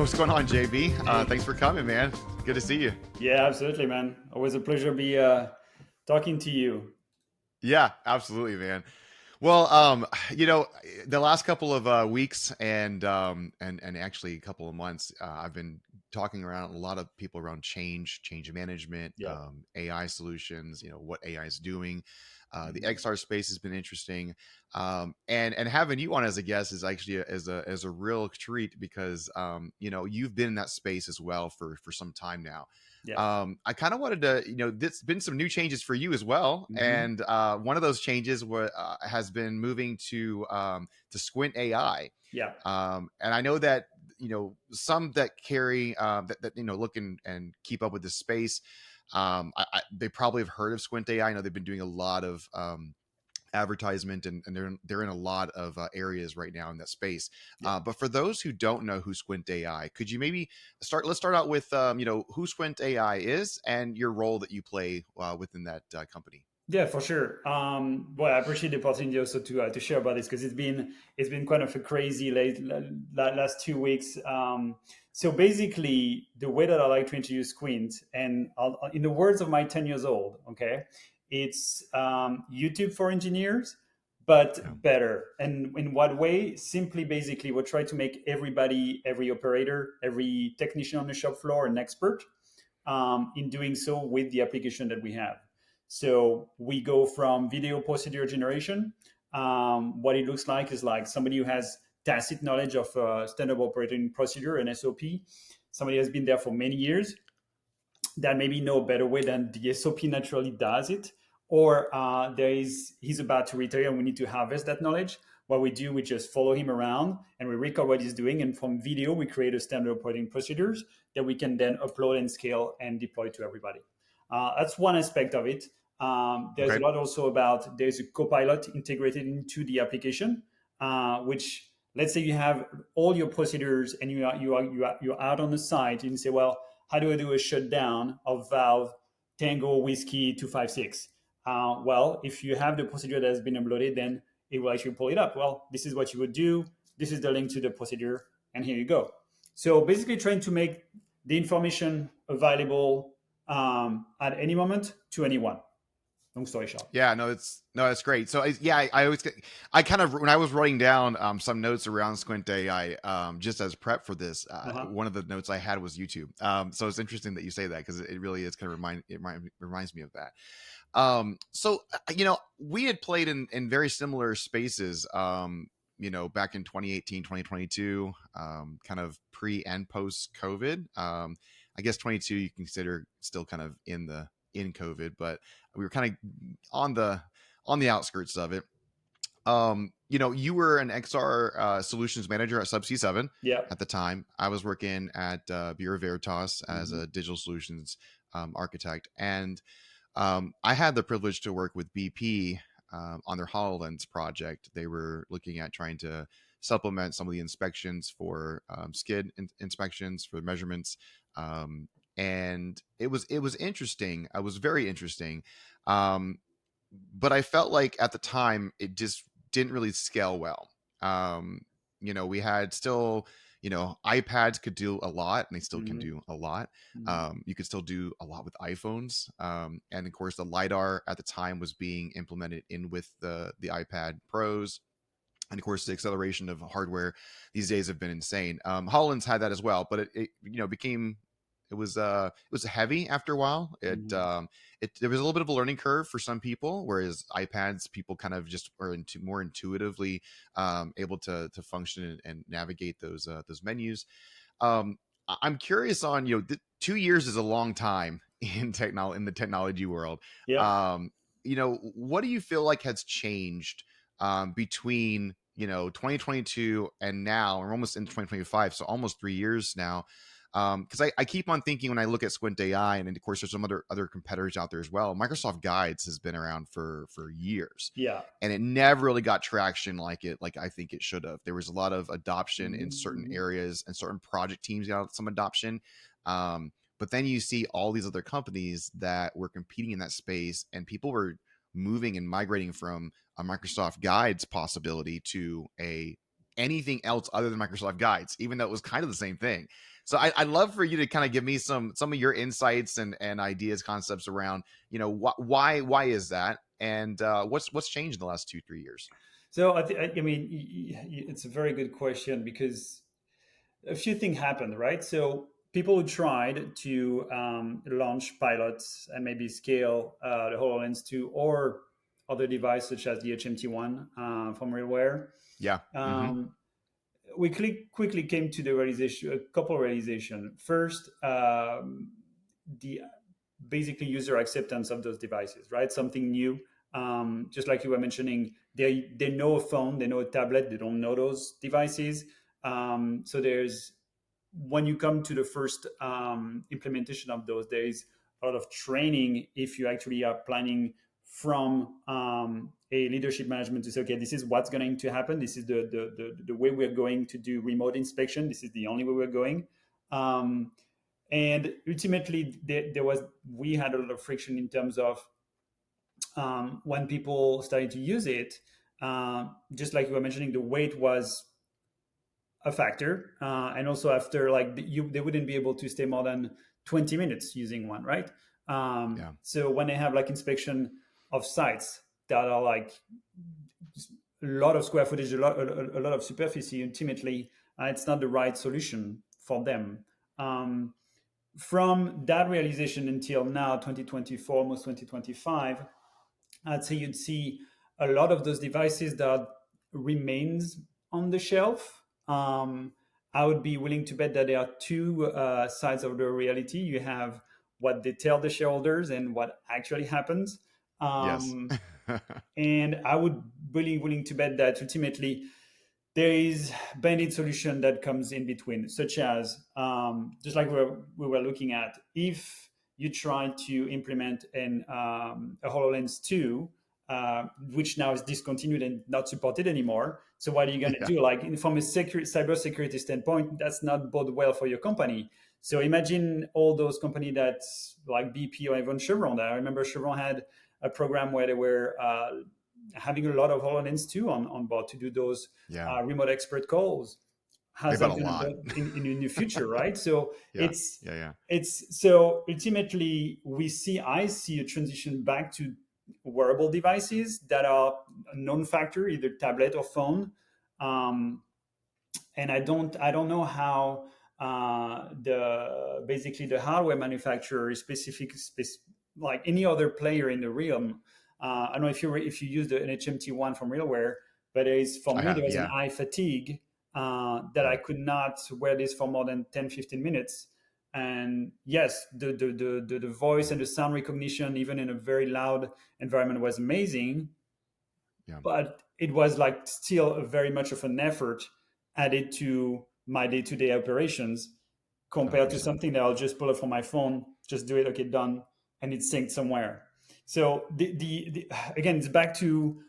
what's going on, JB? Hey. Thanks for coming, man. Good to see you. Yeah, absolutely, man. Always a pleasure be talking to you. Yeah, absolutely, man. Well, you know, the last couple of weeks and actually a couple of months, I've been talking around a lot of people around change management, Yeah. AI solutions. You know what AI is doing. The Mhm. XR space has been interesting, and having you on as a guest is actually as a real treat because you know you've been in that space as well for some time now. Yeah. I kind of wanted to, you know, there's been some new changes for you as well, Hmm. and one of those changes has been moving to Squint AI, Yeah. and I know that you know some that carry that you know look and keep up with this space. They probably have heard of Squint AI. I know they've been doing a lot of advertisement and they're in a lot of areas right now in that space, Yeah. but for those who don't know who Squint AI, could you maybe let's start out with you know who Squint AI is and your role that you play within that company. Yeah, for sure. Well, I appreciate the opportunity also to share about this because it's been kind of a crazy last 2 weeks. So basically, the way that I like to introduce Quint, and in the words of my 10 years old, okay, it's YouTube for engineers, Yeah. but better. And in what way? Simply, basically, we'll try to make everybody, every operator, every technician on the shop floor, an expert in doing so with the application that we have. So we go from video procedure generation. What it looks like is like somebody who has tacit knowledge of standard operating procedure and SOP. Somebody has been there for many years that maybe know a better way than the SOP naturally does it, or he's about to retire and we need to harvest that knowledge. What we do, we just follow him around and we record what he's doing, and from video we create a standard operating procedures that we can then upload and scale and deploy to everybody. That's one aspect of it. There's a Okay. lot also about there's a copilot integrated into the application, which let's say you have all your procedures and you're out on the site and you say, well, how do I do a shutdown of valve Tango Whiskey 256? Well, if you have the procedure that has been uploaded, then it will actually pull it up. Well, this is what you would do. This is the link to the procedure, and here you go. So basically, trying to make the information available at any moment to anyone. Long story short. Yeah, no, it's no, that's great. So yeah, I always I kind of when I was writing down some notes around Squint AI, just as prep for this, Uh-huh. one of the notes I had was YouTube. So it's interesting that you say that because it really is kind of reminds me of that. So you know, we had played in very similar spaces. You know, back in 2018, 2022, kind of pre and post COVID. I guess 22 you consider still kind of in COVID, but we were kind of on the outskirts of it. You know, you were an XR solutions manager at Subsea 7 Yeah. at the time. I was working at Bureau Veritas as Mm-hmm. a digital solutions architect, and I had the privilege to work with BP on their HoloLens project. They were looking at trying to supplement some of the inspections for skid inspections for measurements, and it was interesting. It was very interesting, um, but I felt like at the time it just didn't really scale well. Um, you know, we had still, you know, iPads could do a lot, and they still can Mm-hmm. do a lot. Mm-hmm. You could still do a lot with iPhones, and of course, the lidar at the time was being implemented in with the iPad Pros, and of course, the acceleration of hardware these days have been insane. Holland's had that as well, but it you know became it was heavy after a while. Mm-hmm. It there was a little bit of a learning curve for some people, whereas iPads people kind of just are more intuitively able to function and navigate those menus. I'm curious on you know 2 years is a long time in the technology world. Yeah. Um, you know, what do you feel like has changed between you know 2022 and now? We're almost into 2025, so almost 3 years now. Because I keep on thinking when I look at Squint AI, and of course there's some other competitors out there as well. Microsoft Guides has been around for years, Yeah. and it never really got traction like I think it should have. There was a lot of adoption in certain Mm-hmm. areas, and certain project teams got some adoption. But then you see all these other companies that were competing in that space, and people were moving and migrating from a Microsoft Guides possibility to a anything else other than Microsoft Guides, even though it was kind of the same thing. So I'd love for you to kind of give me some of your insights and ideas, concepts around, why is that, and what's changed in the last 2 3 years. So I mean, it's a very good question because a few things happened, right? So people who tried to launch pilots and maybe scale the HoloLens 2 or other devices such as the HMT1 from RealWear, Yeah. Mm-hmm. um, we quickly came to the realization, a couple realization. First, the basically user acceptance of those devices, right? Something new. Just like you were mentioning, they know a phone, they know a tablet, they don't know those devices. So there's when you come to the first implementation of those, there is a lot of training if you actually are planning from a leadership management to say, okay, this is what's going to happen. This is the way we're going to do remote inspection. This is the only way we're going. Um, and ultimately, we had a lot of friction in terms of when people started to use it. Just like you were mentioning, the weight was a factor, and also after like they wouldn't be able to stay more than 20 minutes using one, right? Yeah. So when they have like inspection of sites that are like a lot of square footage, a lot of superficie, ultimately it's not the right solution for them. From that realization until now, 2024, almost 2025, I'd say you'd see a lot of those devices that remains on the shelf. I would be willing to bet that there are two sides of the reality. You have what they tell the shareholders and what actually happens. Yes. Um, and I would really willing to bet that ultimately there is bandit solution that comes in between, such as just like we were looking at, if you try to implement a HoloLens 2, which now is discontinued and not supported anymore. So what are you going to Yeah. do? Like from a cybersecurity standpoint, that's not bode well for your company. So imagine all those companies that like BP or even Chevron. I remember Chevron had a program where they were having a lot of HoloLens 2 on board to do those Yeah. remote expert calls. They How's bet that a going to lot. go in the future, right? So Yeah. Yeah. Yeah. it's so ultimately I see a transition back to wearable devices that are non-factor, either tablet or phone. Um, and I don't know how the basically the hardware manufacturer is like any other player in the realm. I don't know if you use an HMT1 from RealWear, but for I me there have. was an Yeah. eye fatigue that I Yeah. could not wear this for more than 10-15 minutes. And yes, the voice and the sound recognition, even in a very loud environment, was amazing, Yeah. but it was like still very much of an effort added to my day-to-day operations Hundred compared to percent. something that I'll just pull up from my phone, just do it, okay, done, and it's synced somewhere. So again, it's back to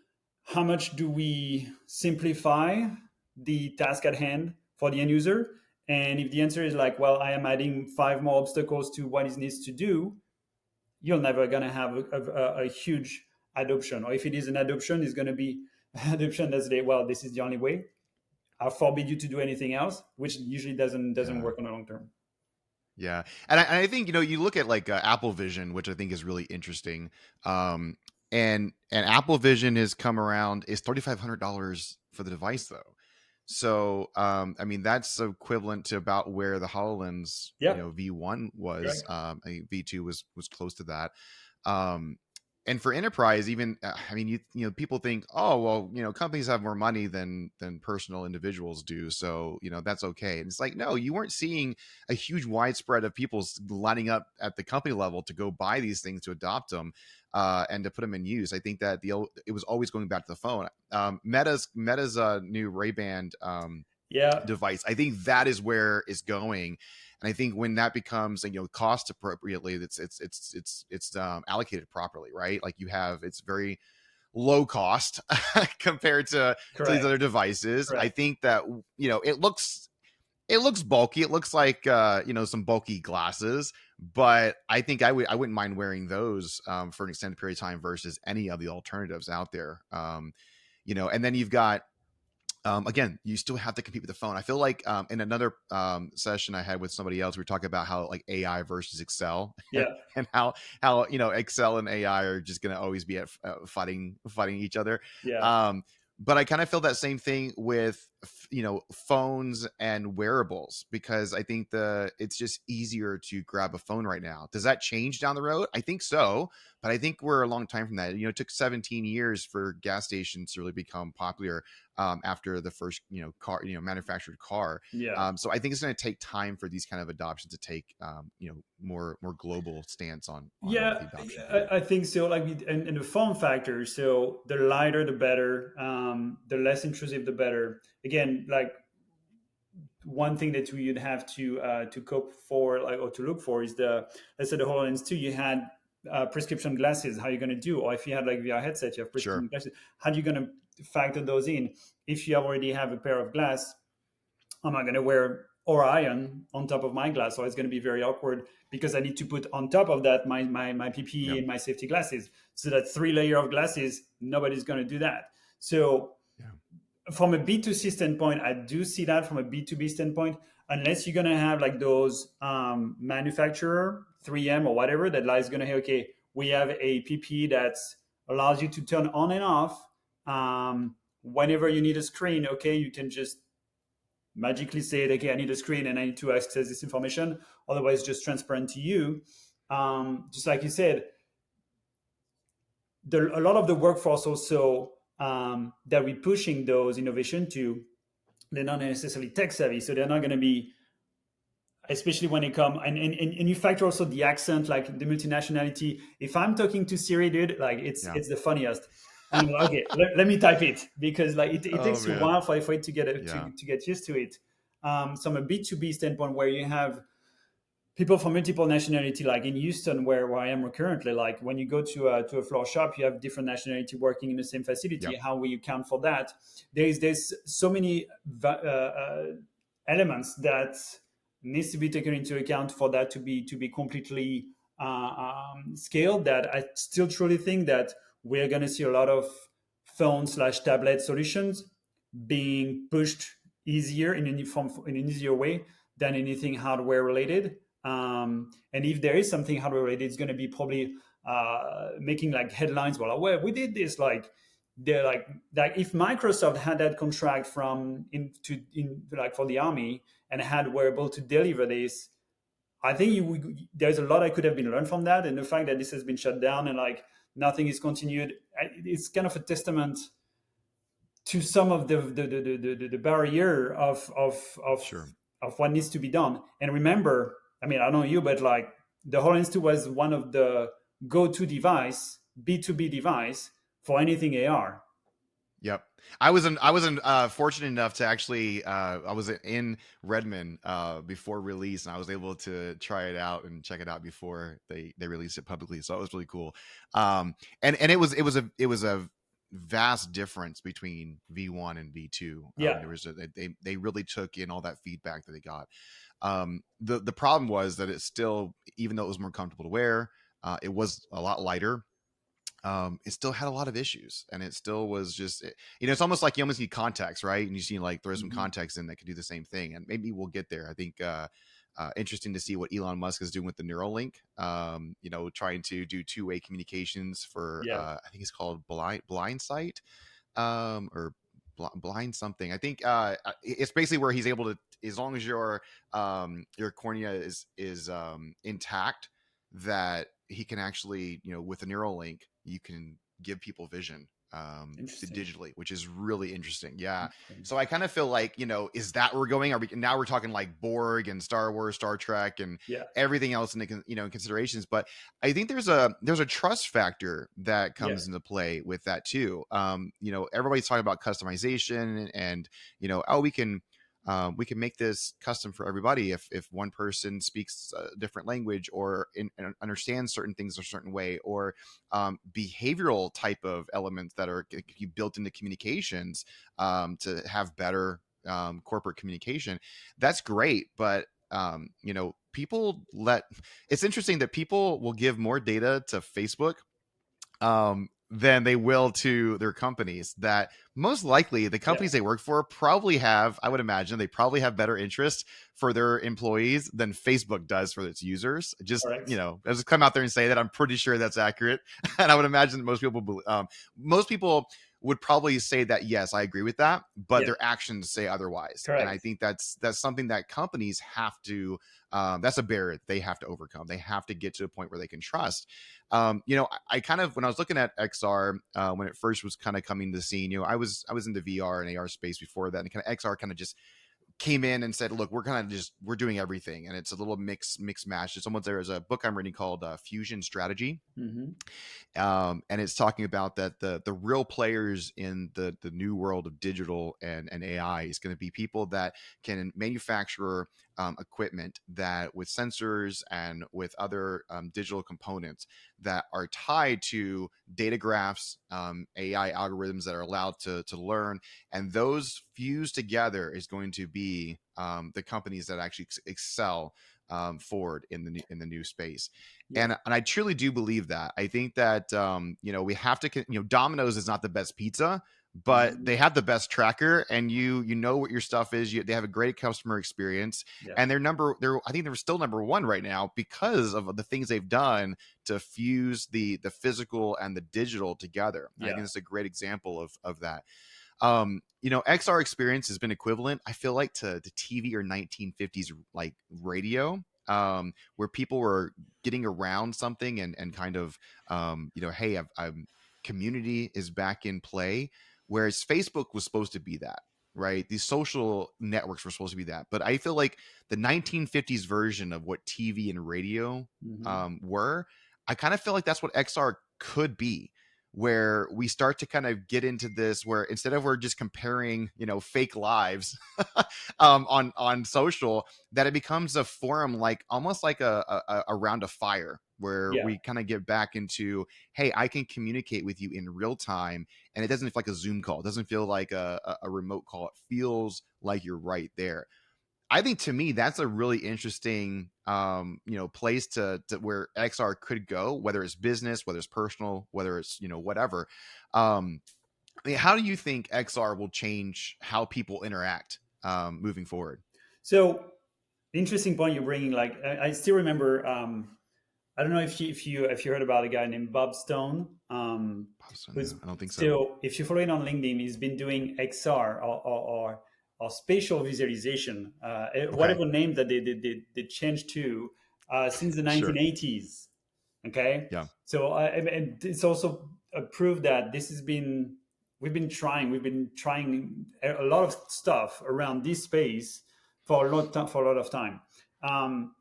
how much do we simplify the task at hand for the end user? And if the answer is like, well, I am adding 5 more obstacles to what it needs to do, you're never going to have a huge adoption. Or if it is an adoption, it's going to be adoption that's well, this is the only way. I forbid you to do anything else, which usually doesn't Yeah. work on the long term. Yeah, and I think you look at like Apple Vision, which I think is really interesting. Um, and Apple Vision has come around is $3,500 for the device though. So I mean that's equivalent to about where the Hololens Yeah, V1 was. correct. I think V2 was close to that. Um, and for enterprise, even I mean, people think, oh well, companies have more money than personal individuals do, so that's okay. And it's like, no, you weren't seeing a huge widespread of people lining up at the company level to go buy these things to adopt them and to put them in use. I think that it was always going back to the phone. Meta's new Ray-Ban Yeah, device. I think that is where it's going, and I think when that becomes cost appropriately, it's allocated properly, right? Like it's very low cost compared to these correct, other devices. I correct. think that it looks bulky. It looks like some bulky glasses, but I think I wouldn't mind wearing those for an extended period of time versus any of the alternatives out there. And then you've got again, you still have to compete with the phone. I feel like in another session I had with somebody else, we were talking about how like AI versus Excel, Yeah, and how Excel and AI are just going to always be at fighting each other. yeah, Um, but I kind of feel that same thing with phones and wearables, because I think it's just easier to grab a phone right now. Does that change down the road? I think so, but I think we're a long time from that. It took 17 years for gas stations to really become popular, after the first car, manufactured car. yeah. So I think it's going to take time for these kind of adoptions to take more global stance on Yeah, the adoption curve. I think so. Like, and the form factor. So the lighter, the better. The less intrusive, the better. Again, like one thing that you'd have to cope for, like, or to look for, is the, let's say the HoloLens 2, you had prescription glasses. How are you going to do? Or if you had like VR headset, you have Sure. prescription glasses. How are you going to factor those in? If you already have a pair of glass, I'm not going to wear Orion on top of my glass, so it's going to be very awkward because I need to put on top of that my PPE Yep. and my safety glasses. So that three layer of glasses, nobody's going to do that. So Yeah. from a B2C standpoint, I do see that. From a B2B standpoint, unless you're going to have like those manufacturer, 3M or whatever, that is going to say, okay, we have a PPE that allows you to turn on and off whenever you need a screen. Okay, you can just magically say, okay, I need a screen and I need to access this information. Otherwise, just transparent to you. Just like you said, a lot of the workforce also that we're pushing those innovation to, they're not necessarily tech savvy, so they're not going to be, especially when it come, and you factor also the accent, like the multinationality. If I'm talking to Siri, dude, like Yeah. it's the funniest. And I'm like, okay, let me type it, because like it Oh takes you a man. while for it to get Yeah. to get used to it. So from a B2B standpoint, where you have people from multiple nationality, like in Houston, where I am currently, like when you go to a floor shop, you have different nationality working in the same facility. Yep. How will you count for that? There's so many elements that needs to be taken into account for that to be completely scaled. That I still truly think that we're going to see a lot of phone slash tablet solutions being pushed easier in an easier way than anything hardware related. And if there is something hardware related, it's going to be probably making like headlines. Well, we did this. Like they're like if Microsoft had that contract from in like for the army and were able to deliver this, I think there's a lot I could have been learned from that. And the fact that this has been shut down and like nothing is continued, it's kind of a testament to some of the barrier Sure. of what needs to be done. And remember, I mean, I don't know you, but like the HoloLens 2 was one of the go-to device, B2B device for anything AR. Yep. I was fortunate enough to actually I was in Redmond before release, and I was able to try it out and check it out before they released it publicly. So it was really cool. And it was a vast difference between V1 and V2. Yeah, There was they really took in all that feedback that they got. The problem was that it still, even though it was more comfortable to wear, it was a lot lighter. It still had a lot of issues, and it still was just it's almost like you almost need context, right? And you see like throw some mhm. context in that could do the same thing, and maybe we'll get there. I think interesting to see what Elon Musk is doing with the Neuralink. Trying to do two-way communications for Yeah, I think it's called blind sight, or blind something. I think it's basically where he's able to, as long as your cornea is intact, that he can actually, with a neural link, you can give people vision interesting. digitally, which is really interesting. Yeah. Interesting. So I kind of feel like, is that where we're going? Are we now we're talking like Borg and Star Wars, Star Trek, and Yeah, everything else in the, in considerations. But I think there's a trust factor that yeah, comes into play with that too. Everybody's talking about customization, and oh, we can make this custom for everybody if one person speaks a different language, or and understands certain things a certain way, or behavioral type of elements that are can be built into communications, to have better corporate communication. That's great, but people let it's interesting that people will give more data to Facebook than they will to their companies. That most likely the Yeah, companies they work for probably have, I would imagine, they probably have better interest for their employees than Facebook does for its users. Just, correct. I'll just come out there and say that I'm pretty sure that's accurate, and I would imagine that most people would probably say that yes, I agree with that, but Yeah, their actions say otherwise. And I correct. think that's something that companies have to. That's a barrier they have to overcome. They have to get to a point where they can trust. I kind of, when I was looking at XR when it first was kind of coming to the scene, I was in the VR and AR space before that, and kind of XR kind of just came in and said, "Look, we're kind of just we're doing everything," and it's a little mix match. There's a book I'm reading called Fusion Strategy, Hmm. and it's talking about that the real players in the new world of digital and AI is going to be people that can manufacture equipment that with sensors and with other digital components that are tied to data graphs, AI algorithms that are allowed to learn, and those fused together is going to be the companies that actually excel forward in the new space. Yeah. And I truly do believe that. I think that we have to, Domino's is not the best pizza, but Hmm. they have the best tracker, and you know what your stuff is. They have a great customer experience, Yeah. and they're I think they're still number one right now because of the things they've done to fuse the physical and the digital together. I think Yeah. it's a great example of that. XR experience has been equivalent, I feel like, to TV or 1950s like radio, where people were getting around something and kind of, hey, I'm community is back in play. Whereas Facebook was supposed to be that, right? These social networks were supposed to be that. But I feel like the 1950s version of what TV and radio Hmm. were, I kind of feel like that's what XR could be, where we start to kind of get into this where instead of we're just comparing fake lives on social, that it becomes a forum like almost like around a fire where Yeah. we kind of get back into, hey, I can communicate with you in real time, and it doesn't feel like a Zoom call, it doesn't feel like a remote call, it feels like you're right there. I think to me that's a really interesting place to where XR could go, whether it's business, whether it's personal, whether it's whatever. I mean, how do you think XR will change how people interact moving forward? So interesting point you're bringing. Like I still remember. I don't know if you heard about a guy named Bob Stone, Boston, no, who's I don't think so. still, if you follow it on LinkedIn, he's been doing XR or spatial visualization, Okay, whatever name that they changed to, since the sure, 1980s. Okay, yeah, so and it's also a proof that this has been we've been trying a lot of stuff around this space for a lot of time. Um,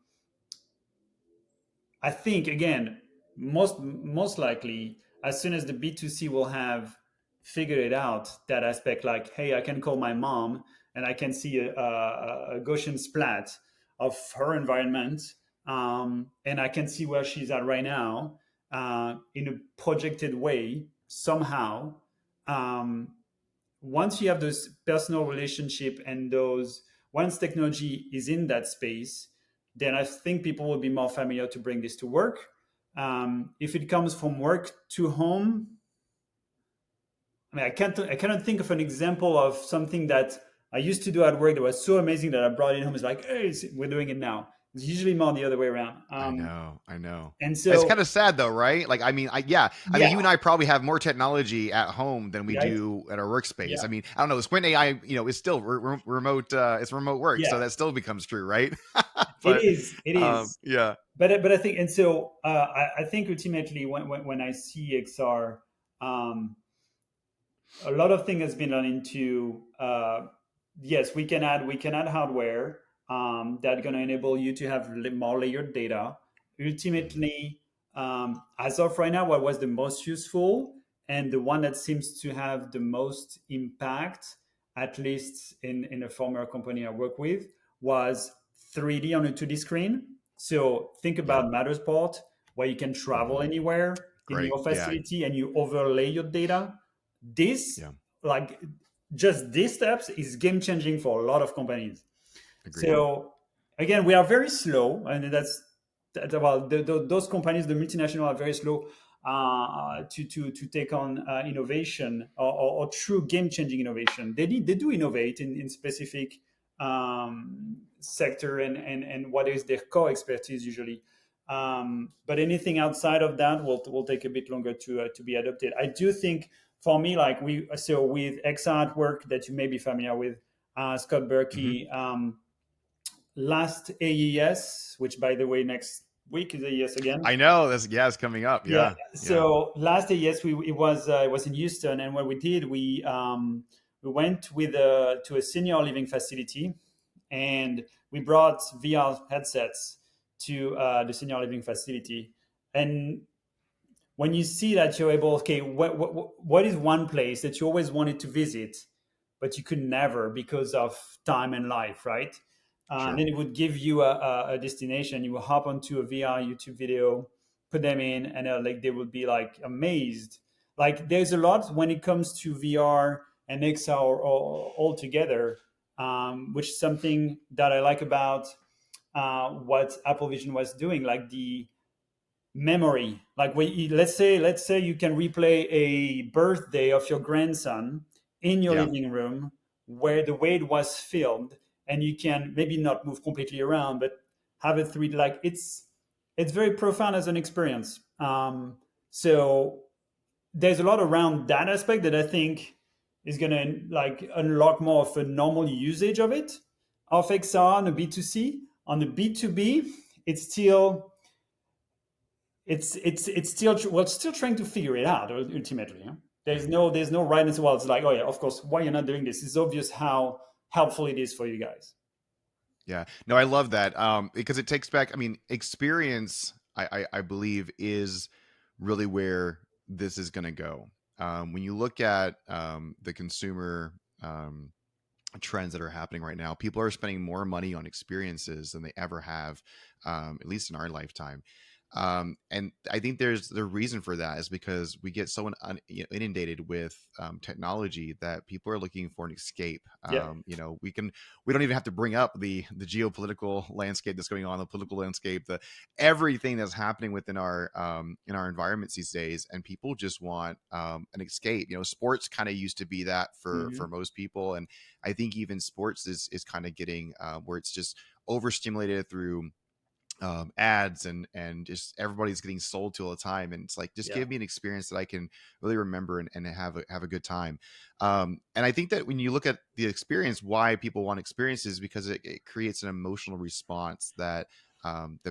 I think again, most likely, as soon as the B2C will have figured it out, that aspect, like, hey, I can call my mom and I can see a Gaussian splat of her environment, and I can see where she's at right now, in a projected way somehow. Um, Once you have those personal relationship and those once technology is in that space, then I think people will be more familiar to bring this to work. If it comes from work to home, I mean, I cannot think of an example of something that I used to do at work that was so amazing that I brought it home. It's like, hey, we're doing it now. It's usually more the other way around. I know. And It's so, kind of sad though, right? Like, I mean, I mean, yeah, you and I probably have more technology at home than we right, do at our workspace. yeah, I mean, I don't know. The Squint AI, is still remote. It's remote work, so yeah, that still becomes true, right? it But is, it is. yeah, But I think, and so I think ultimately when I see XR, um, a lot of things has been done into, yes, we can add hardware, that's going to enable you to have more layered data. mhm, Ultimately, as of right now, what was the most useful and the one that seems to have the most impact, at least in a former company I work with, was 3D on a 2D screen. So think yeah, about Matterport, where you can travel hmm, anywhere in great, your yeah, facility and you overlay your data. This, yeah, like, just these steps is game changing for a lot of companies. agreed. So again, we are very slow, and that's well, those companies, the multinational, are very slow. to take on innovation or true game changing innovation. They do innovate in specific sector and what is their core expertise usually. But anything outside of that will take a bit longer to be adopted. I do think for me, like with XR at Work that you may be familiar with, Scott Hmm. Berkey, last AES, which by the way next week is AES again. I know that's, yeah, it's coming up. Yeah. Yeah. Yeah. So last day, yes, it was in Houston, and what we did, we went with to a senior living facility, and we brought VR headsets to the senior living facility, and when you see that you're able, okay, what is one place that you always wanted to visit, but you could never because of time and life, right? And Sure. then it would give you a destination. You will hop onto a VR YouTube video, put them in, and like they would be like amazed. Like there's a lot when it comes to VR and XR all together, which is something that I like about what Apple Vision was doing, like the memory. Like let's say you can replay a birthday of your grandson in your Yeah. living room where the way it was filmed, and you can maybe not move completely around but have it 3D. Like it's very profound as an experience. So there's a lot around that aspect that I think is going to like unlock more of a normal usage of it, of XR on a B2C. On the B2B, it's still it's still well, still trying to figure it out ultimately. Huh? There's no right answer. Well, it's like, oh yeah, of course, why you're not doing this? It's obvious how helpful it is for you guys. Yeah. No, I love that. Because it takes back, I mean, experience, I believe, is really where this is going to go. When you look at the consumer trends that are happening right now, people are spending more money on experiences than they ever have, at least in our lifetime. And I think there's the reason for that is because we get so inundated with technology that people are looking for an escape. Yeah. We don't even have to bring up the geopolitical landscape that's going on, the political landscape, the everything that's happening within our in our environments these days, and people just want an escape. Sports kind of used to be that for Hmm. most people, and I think even sports is kind of getting where it's just overstimulated through ads and just everybody's getting sold to all the time, and it's like, just Yeah. give me an experience that I can really remember and have a good time. And I think that when you look at the experience, why people want experiences, because it creates an emotional response that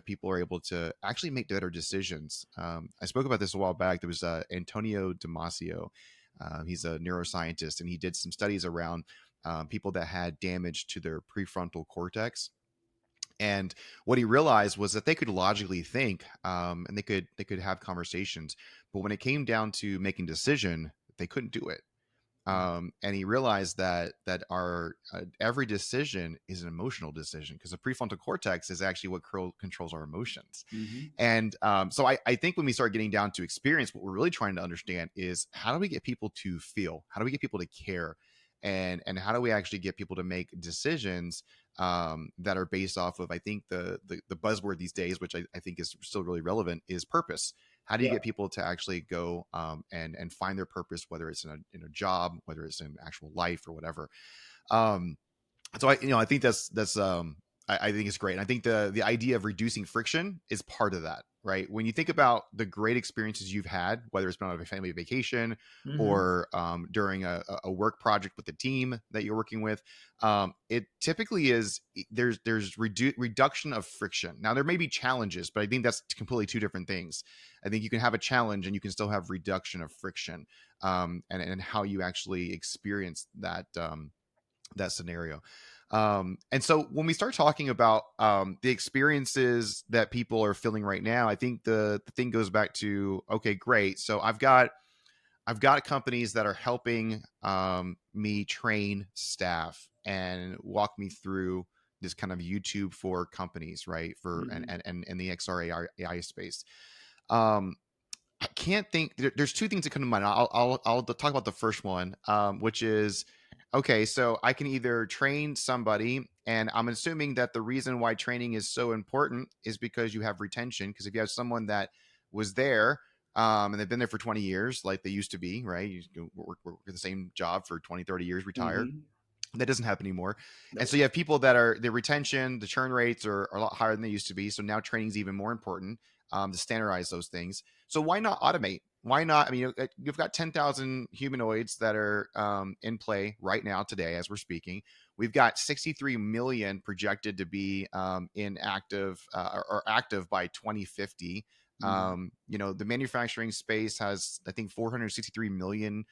people are able to actually make better decisions. I spoke about this a while back. There was Antonio Damasio. He's a neuroscientist, and he did some studies around people that had damage to their prefrontal cortex. And what he realized was that they could logically think, and they could have conversations, but when it came down to making decision, they couldn't do it. And he realized that our every decision is an emotional decision, because the prefrontal cortex is actually what controls our emotions. Hmm. And so I think when we start getting down to experience, what we're really trying to understand is, how do we get people to feel? How do we get people to care? And how do we actually get people to make decisions that are based off of, I think the buzzword these days, which I think is still really relevant, is purpose. How do you Yeah. get people to actually go and find their purpose, whether it's in a job, whether it's in actual life or whatever? Um, so I think I think it's great. And I think the idea of reducing friction is part of that, right? When you think about the great experiences you've had, whether it's been on a family vacation Hmm. or during a work project with the team that you're working with, it typically is, there's reduction of friction. Now there may be challenges, but I think that's completely two different things. I think you can have a challenge and you can still have reduction of friction, and how you actually experience that scenario. And so when we start talking about the experiences that people are feeling right now, I think the thing goes back to, okay, great. So I've got companies that are helping me train staff and walk me through this kind of YouTube for companies, right? For and Hmm. and the XR AI space. Um, I can't think. There's two things that come to mind. I'll talk about the first one, which is, okay. So I can either train somebody, and I'm assuming that the reason why training is so important is because you have retention. Because if you have someone that was there and they've been there for 20 years, like they used to be, right? You work the same job for 20, 30 years, retire. Hmm. That doesn't happen anymore. And so Nope. you have people that are the retention, the churn rates are a lot higher than they used to be. So now training is even more important, to standardize those things. So why not automate? Why not? I mean, you've got 10,000 humanoids that are in play right now today as we're speaking. We've got 63 million projected to be in active, or active by 2050. Hmm. The manufacturing space has, I think, 463 million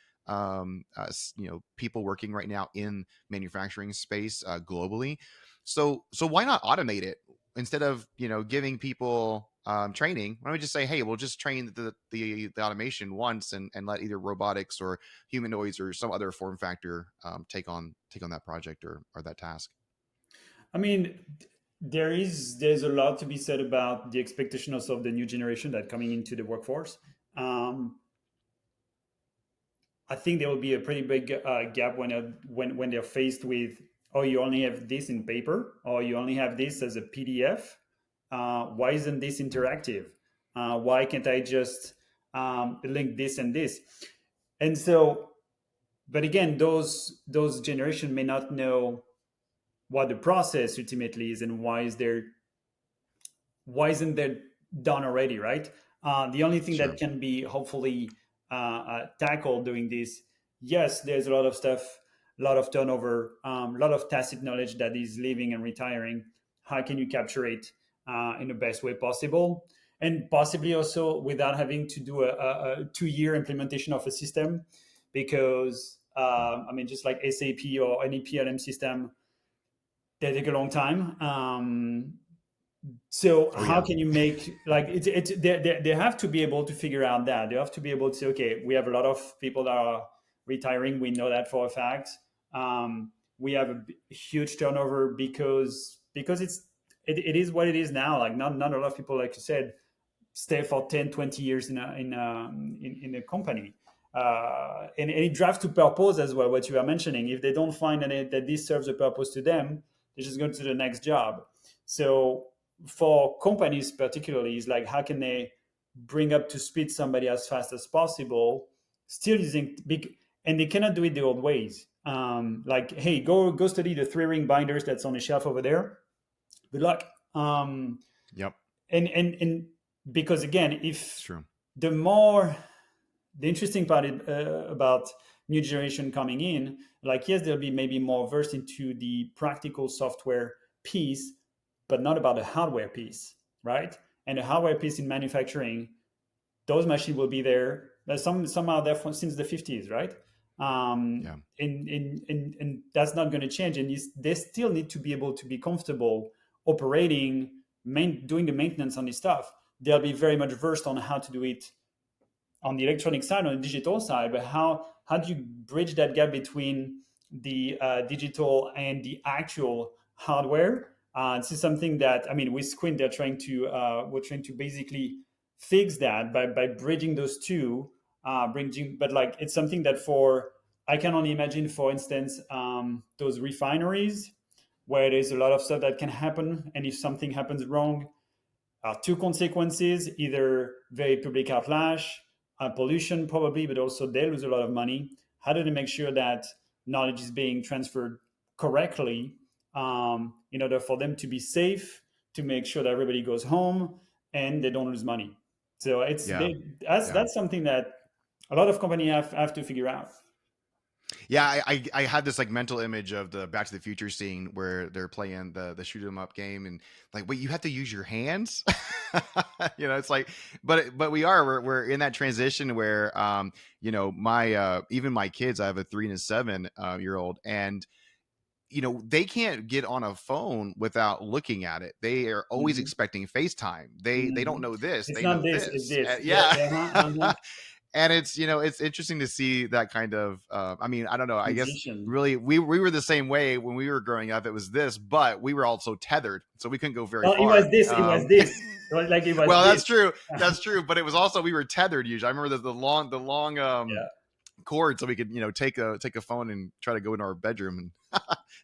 people working right now in manufacturing space globally. So why not automate it instead of giving people training? Why don't we just say, hey, we'll just train the automation once, and let either robotics or humanoids or some other form factor take on that project or that task. I mean, there's a lot to be said about the expectations of the new generation that coming into the workforce. Um, I think there will be a pretty big gap when they're faced with, oh, you only have this in paper, or you only have this as a PDF. Why isn't this interactive? Why can't I just link this and this? And so, but again, those generation may not know what the process ultimately is, and why isn't that done already, right? The only thing that Sure. can be hopefully tackled doing this, yes, there's a lot of stuff, a lot of turnover, a lot of tacit knowledge that is leaving and retiring. How can you capture it in the best way possible? And possibly also without having to do a 2 year implementation of a system, because I mean, just like SAP or any PLM system, they take a long time. So Oh how yeah. can you make like they have to be able to figure out that they have to be able to say, okay, we have a lot of people that are retiring, we know that for a fact. We have a huge turnover because it is what it is now. Like not a lot of people, like you said, stay for 10, 20 years in a company. And it drives to purpose as well, what you are mentioning. If they don't find that this serves a purpose to them, they just go to the next job. So for companies particularly, is like, how can they bring up to speed somebody as fast as possible, still using big, and they cannot do it the old ways. Like, hey, go study the 3-ring binders that's on the shelf over there. Good luck. Yep. And because again, It's if true. the more the interesting part about new generation coming in, like, yes, they'll be maybe more versed into the practical software piece, but not about the hardware piece, right? And the hardware piece in manufacturing, those machines will be there. Some are there since the 50s, right? Yeah. And that's not going to change. And they still need to be able to be comfortable operating, doing the maintenance on this stuff. They'll be very much versed on how to do it on the electronic side, on the digital side. But how do you bridge that gap between the digital and the actual hardware? This is something that, I mean, with Squint, we're trying to basically fix that by bridging those two, bridging. But like, it's something that for I can only imagine, for instance, those refineries where there's a lot of stuff that can happen, and if something happens wrong, two consequences: either very public outlash, pollution probably, but also they lose a lot of money. How do they make sure that knowledge is being transferred correctly, in order for them to be safe, to make sure that everybody goes home and they don't lose money? So Yeah. Yeah. that's something that a lot of companies have to figure out. Yeah, I had this like mental image of the Back to the Future scene where they're playing the shoot 'em up game, and like, wait, you have to use your hands. It's like, but we're in that transition where my even my kids, I have a 3 and a 7 year old, and they can't get on a phone without looking at it. They are always Mhm. expecting FaceTime. They don't Mhm. know this, It's they not know this, it's this. this. Yeah, Yeah. yeah, And it's interesting to see that kind of I mean, I don't know, I guess transition. really we were the same way when we were growing up. It was this, but we were also tethered, so we couldn't go very Well, it was far. this, it was this. It was like, it was Well, this. that's true, but it was also, we were tethered usually. I remember the long Yeah, cord, so we could take a phone and try to go into our bedroom and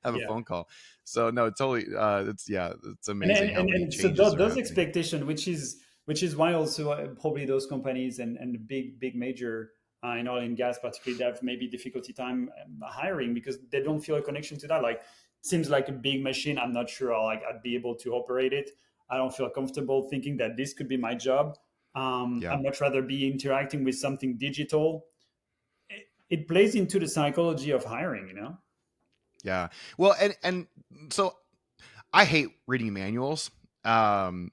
have a yeah. phone call. So no, totally, it's, yeah, it's and amazing and, how and, many and so changes are those happening. expectations, which is which is why also probably those companies and the big major in oil and gas particularly, they have maybe difficulty time hiring because they don't feel a connection to that. Like, seems like a big machine. I'm not sure I'd be able to operate it. I don't feel comfortable thinking that this could be my job. Yeah. I'd much rather be interacting with something digital. It plays into the psychology of hiring, you know. Yeah. Well, and so I hate reading manuals. I'm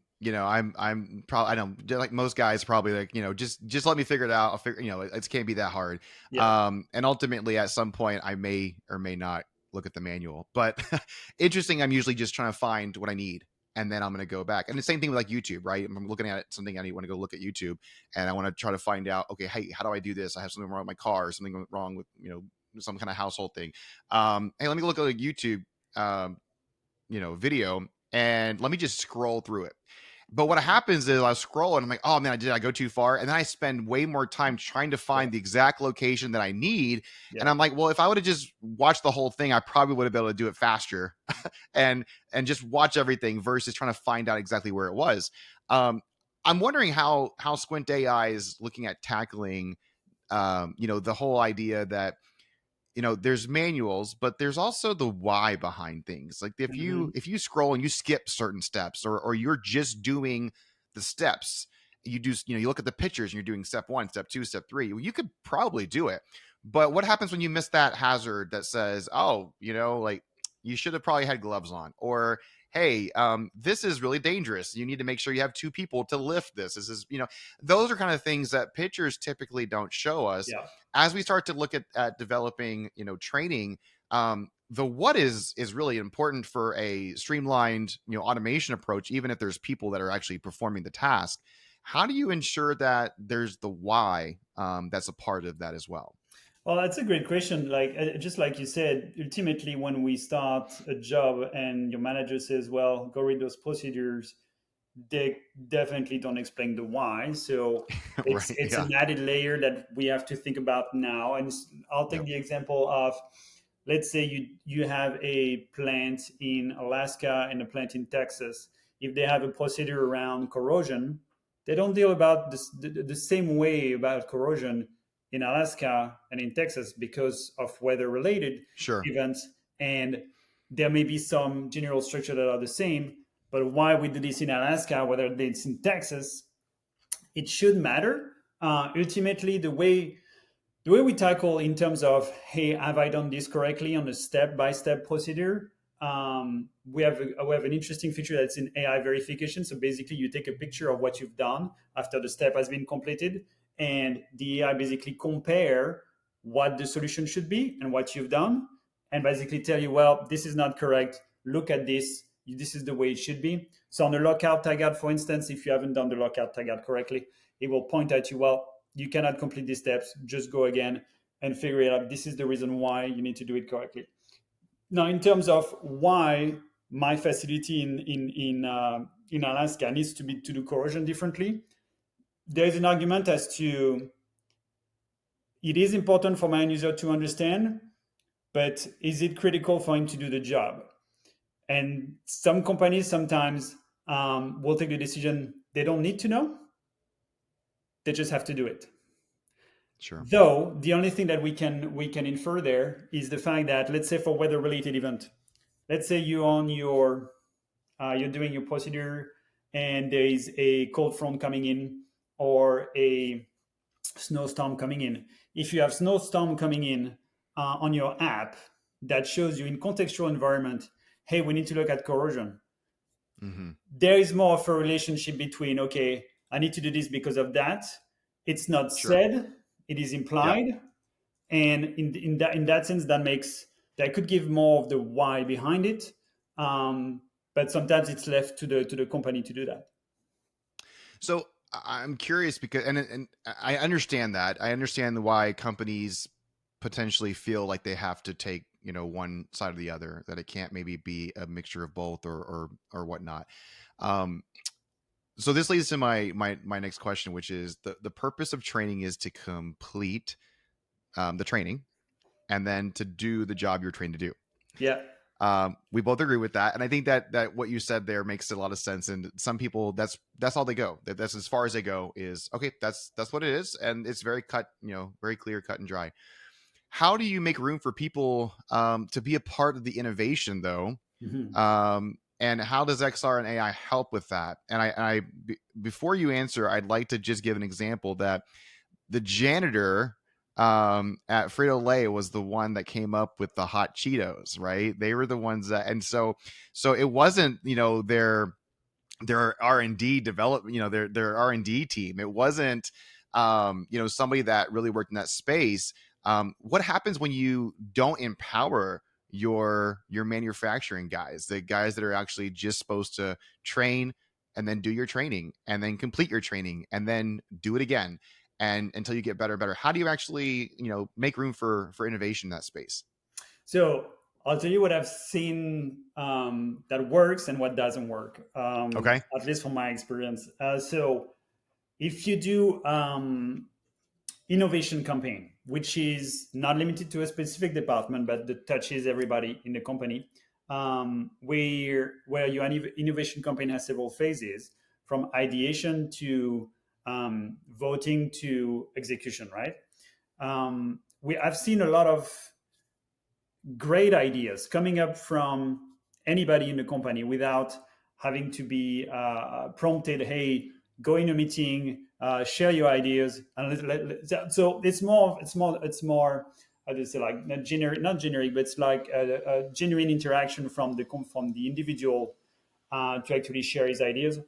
probably, I know, like most guys probably, like, just let me figure it out. I'll figure, it can't be that hard. Yeah, And ultimately at some point I may or may not look at the manual, but interesting. I'm usually just trying to find what I need. And then I'm going to go back. And the same thing with like YouTube, right? I'm looking at something, I want to go look at YouTube, and I want to try to find out, okay, hey, how do I do this? I have something wrong with my car, or something wrong with, some kind of household thing. Hey, let me look at like YouTube, um, video, and let me just scroll through it. But what happens is I scroll and I'm like, oh man, did I go too far? And then I spend way more time trying to yeah, find the exact location that I need. And yeah, I'm like, well, if I would have just watched the whole thing, I probably would have been able to do it faster and just watch everything versus trying to find out exactly where it was. Um, I'm wondering how Squint AI is looking at tackling, the whole idea that, there's manuals, but there's also the why behind things. Like if you hmm, if you scroll and you skip certain steps, or you're just doing the steps, you do, you look at the pictures and you're doing step 1, step 2, step 3, well, you could probably do it. But what happens when you miss that hazard that says, oh, like, you should have probably had gloves on, or hey, this is really dangerous, you need to make sure you have 2 people to lift this is, those are kind of things that pictures typically don't show us. yeah. As we start to look at developing, training, the what is really important for a streamlined, automation approach, even if there's people that are actually performing the task. How do you ensure that there's the why, that's a part of that as well? Well, that's a great question. Like, just like you said, ultimately, when we start a job and your manager says, "Well, go read those procedures," they definitely don't explain the why. So Right, it's yeah. an added layer that we have to think about now. And I'll take Yep. the example of, let's say you have a plant in Alaska and a plant in Texas. If they have a procedure around corrosion, they don't deal about this, the same way about corrosion in Alaska and in Texas because of weather related Sure. events. And there may be some general structure that are the same, but why we do this in Alaska, whether it's in Texas, it should matter. Ultimately, the way we tackle in terms of, hey, have I done this correctly on a step-by-step procedure, we have an interesting feature that's in AI verification. So basically you take a picture of what you've done after the step has been completed, and the AI basically compare what the solution should be and what you've done, and basically tell you, well, this is not correct, look at this, this is the way it should be. So on the lockout tagout, for instance, if you haven't done the lockout tagout correctly, it will point at you, well, you cannot complete these steps, just go again and figure it out. This is the reason why you need to do it correctly. Now, in terms of why my facility in Alaska needs to do corrosion differently, there is an argument as to, it is important for my end user to understand, but is it critical for him to do the job? And some companies sometimes will take the decision they don't need to know, they just have to do it. Sure. Though the only thing that we can infer there is the fact that, let's say for weather related event, let's say you're doing your procedure and there is a cold front coming in or a snowstorm coming in. If you have snowstorm coming in on your app that shows you in contextual environment, hey, we need to look at corrosion. Hmm. There is more of a relationship between, okay, I need to do this because of that. It's not Sure. said, it is Yep. implied, and in that sense, that could give more of the why behind it. But sometimes it's left to the company to do that. So I'm curious because, and I understand that. I understand why companies potentially feel like they have to take, one side or the other, that it can't maybe be a mixture of both, or whatnot. Um, so this leads to my next question, which is the purpose of training is to complete, the training, and then to do the job you're trained to do. Yeah. We both agree with that, and I think that what you said there makes a lot of sense. And some people, that's all they go. That's as far as they go. Is okay. That's what it is, and it's very cut. Very clear, cut and dry. How do you make room for people to be a part of the innovation, though? Mhm. And how does XR and AI help with that? And before you answer, I'd like to just give an example that the janitor at Frito Lay was the one that came up with the hot Cheetos, right? They were the ones that, and so it wasn't, their R&D develop, their R&D team. It wasn't, somebody that really worked in that space. What happens when you don't empower your manufacturing guys, the guys that are actually just supposed to train and then do your training and then complete your training and then do it again and until you get better and better? How do you actually, make room for innovation in that space? So I'll tell you what I've seen that works and what doesn't work, Okay. at least from my experience. So if you do innovation campaign, which is not limited to a specific department, but that touches everybody in the company, where your innovation campaign has several phases, from ideation to voting to execution, right? I've seen a lot of great ideas coming up from anybody in the company without having to be prompted, hey, go in a meeting, share your ideas, and so it's more how do you say, like, not generic, but it's like a genuine interaction from the individual to actually share his ideas.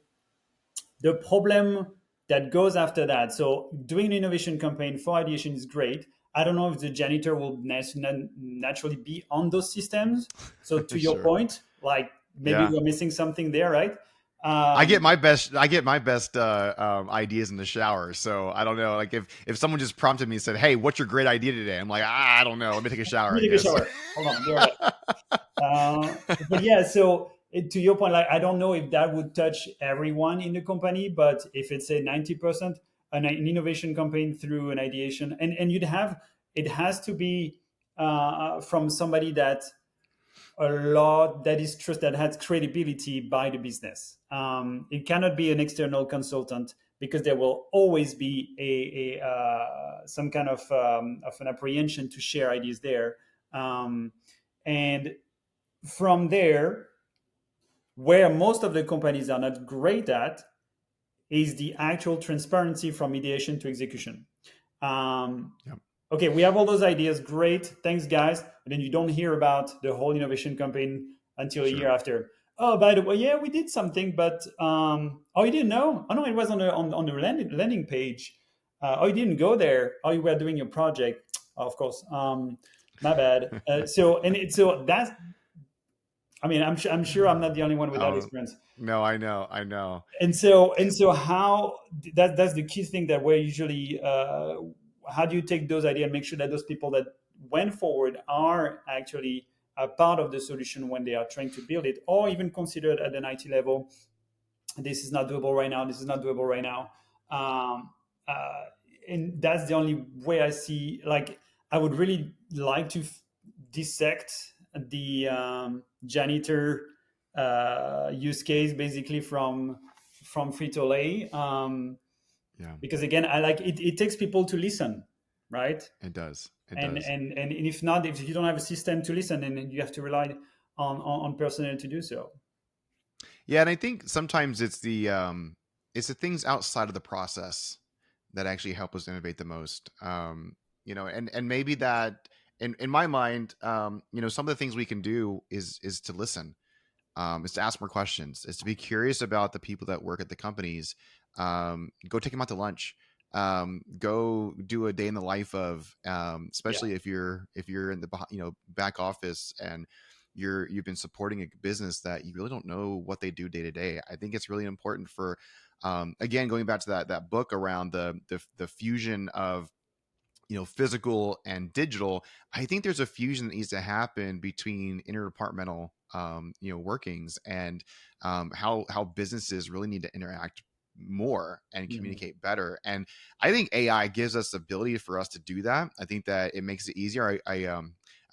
The problem that goes after that, so doing an innovation campaign for ideation is great. I don't know if the janitor will naturally be on those systems. So to your Sure. point, like, maybe Yeah. we're missing something there, right? I get um, my best. I get my best ideas in the shower. So I don't know. Like if someone just prompted me and said, "Hey, what's your great idea today?" I'm like, I don't know. Let me take a shower, Let I me take a guess. shower. Hold on, be right back. But yeah, so to your point, like, I don't know if that would touch everyone in the company, but if it's a 90% an innovation campaign through an ideation, and it has to be from somebody that a lot that is trust that has credibility by the business. It cannot be an external consultant because there will always be some kind of an apprehension to share ideas there. And from there, where most of the companies are not great at is the actual transparency from ideation to execution. Um, Yep. okay, we have all those ideas. Great. Thanks, guys. And then you don't hear about the whole innovation campaign until a year Sure. after. Oh, by the way, yeah, we did something, but oh, you didn't know? Oh, no, it was on the landing page. Oh, you didn't go there. Oh, you were doing your project. Oh, of course. My bad. So that's, I mean, I'm sure I'm not the only one with that Oh experience. no, I know. I know. And so how that's the key thing, that we're usually how do you take those ideas and make sure that those people that went forward are actually a part of the solution when they are trying to build it, or even considered at an IT level. This is not doable right now. This is not doable right now. um, uh, and that's the only way I see. Like, I would really like to dissect the janitor use case, basically from Frito Lay, Yeah, because again, I like it. It takes people to listen, right? it does. It and does. and and if not, if you don't have a system to listen, then you have to rely on personnel to do so. Yeah, and I think sometimes it's the things outside of the process that actually help us innovate the most. And maybe that in my mind, some of the things we can do is to listen, is to ask more questions, is to be curious about the people that work at the companies. Go take them out to lunch. Go do a day in the life of, Yeah. especially if you're in the back office and you've been supporting a business that you really don't know what they do day to day. I think it's really important for, again, going back to that book around the fusion of physical and digital. I think there's a fusion that needs to happen between interdepartmental workings and how businesses really need to interact more and Mhm. communicate better. And I think AI gives us the ability for us to do that. I think that it makes it easier.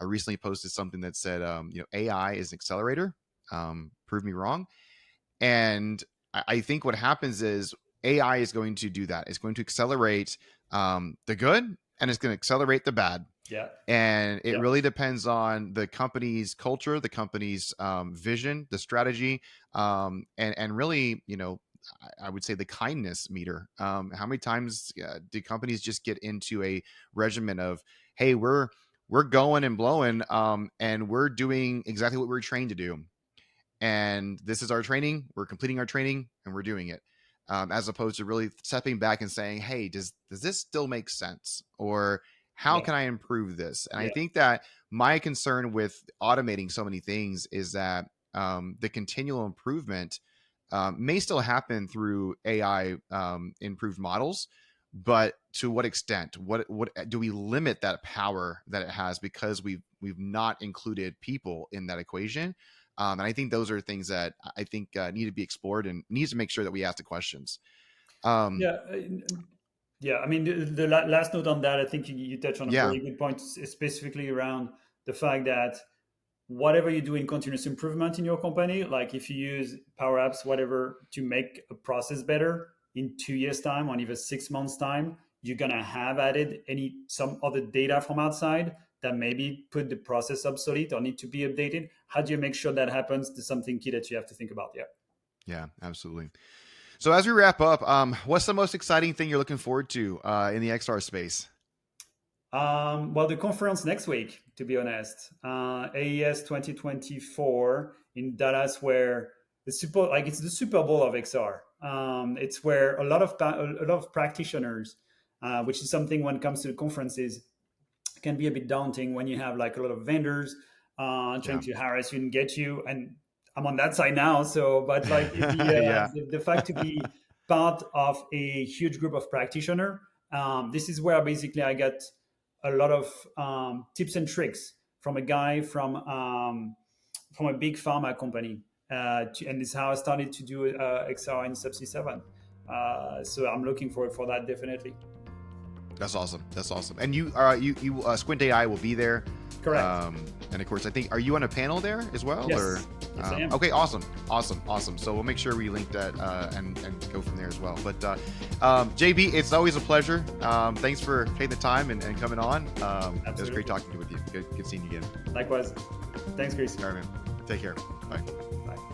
I recently posted something that said, AI is an accelerator. Prove me wrong. And I think what happens is AI is going to do that. It's going to accelerate the good, and it's going to accelerate the bad. Yeah. And it Yeah. really depends on the company's culture, the company's vision, the strategy, and really, I would say the kindness meter. How many times do companies just get into a regimen of, hey, we're going and blowing, and we're doing exactly what we're trained to do, and this is our training, we're completing our training, and we're doing it, as opposed to really stepping back and saying, hey, does this still make sense, or how Yeah. can I improve this? And I Yeah. think that my concern with automating so many things is that the continual improvement may still happen through AI improved models, but to what extent? What do we limit that power that it has because we've not included people in that equation? And I think those are things that I think need to be explored and needs to make sure that we ask the questions. Um, Yeah. Yeah. I mean, last note on that, I think you touched on a yeah, very good point, specifically around the fact that whatever you do in continuous improvement in your company, like if you use Power Apps, whatever, to make a process better in 2 years' time or even 6 months' time, you're gonna have added some other data from outside that maybe put the process obsolete or need to be updated. How do you make sure that happens? There's something key that you have to think about. Yeah. yeah, absolutely. So as we wrap up, what's the most exciting thing you're looking forward to in the XR space? Well, the conference next week, to be honest, AES 2024 in Dallas, where it's the Super Bowl of XR. It's where a lot of practitioners, which is something when it comes to the conferences, can be a bit daunting when you have like a lot of vendors trying Yeah, to harass you and get you. And I'm on that side now, so but like yeah, the fact to be part of a huge group of practitioners, this is where basically I get a lot of tips and tricks from a guy from a big pharma company, and this is how I started to do XR in Subsea 7. So I'm looking forward for that definitely. that's awesome. That's awesome. And you Squint AI will be there. Correct. And of course, I think, are you on a panel there as well, or? Yes. Yes, I am. Okay, awesome. So we'll make sure we link that and go from there as well. But JB, it's always a pleasure. Thanks for taking the time and coming on. It was great Absolutely. talking with you. Good seeing you again. Likewise. Thanks, Chris. All right, man. Take care. Bye. Bye.